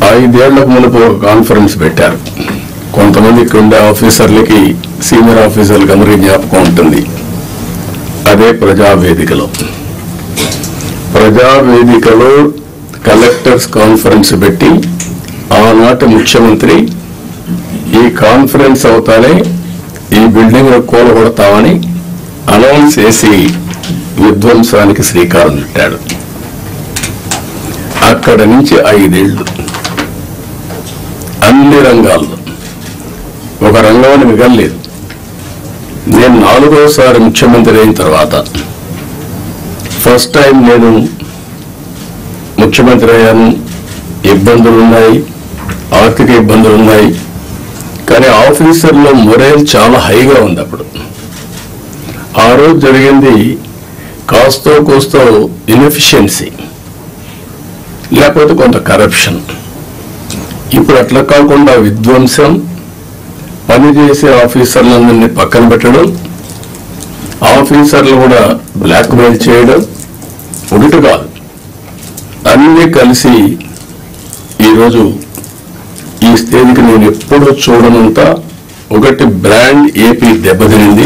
5 ఏళ్లకు మునుపు ఒక కాన్ఫరెన్స్ పెట్టారు. కొంతమంది ఇక్కడ ఉండే ఆఫీసర్లకి, సీనియర్ ఆఫీసర్లకి అందరికీ జ్ఞాపకం ఉంటుంది. అదే ప్రజావేదికలో కలెక్టర్స్ కాన్ఫరెన్స్ పెట్టి ఆనాటి ముఖ్యమంత్రి ఈ కాన్ఫరెన్స్ అవుతానే ఈ బిల్డింగ్ కూలగొడతామని అనౌన్స్ చేసి విధ్వంసానికి శ్రీకారం చుట్టాడు. అక్కడ నుంచి 5 ఏళ్లు అన్ని రంగాల్లో ఒక రంగంలో మిగలలేదు. నేను 4వసారి ముఖ్యమంత్రి అయిన తర్వాత ఫస్ట్ టైం నేను ముఖ్యమంత్రి అయ్యాను. ఇబ్బందులు ఉన్నాయి, ఆర్థిక ఇబ్బందులు ఉన్నాయి, కానీ ఆఫీసర్లో మొరైల్ చాలా హైగా ఉంది. అప్పుడు ఆ రోజు జరిగింది కాస్తో కోస్తో ఇన్ఎఫిషియన్సీ, లేకపోతే కొంత కరప్షన్. ఇప్పుడు అట్లా కాకుండా విధ్వంసం, పనిచేసే ఆఫీసర్లందరినీ పక్కన పెట్టడం, ఆఫీసర్లు కూడా బ్లాక్మెయిల్ చేయడం, ఒకటి కాదు అన్నీ కలిసి ఈరోజు ఈ స్టేజ్కి నేను ఎప్పుడూ చూడనంత ఒకటి బ్రాండ్ ఏపీ దెబ్బతినింది.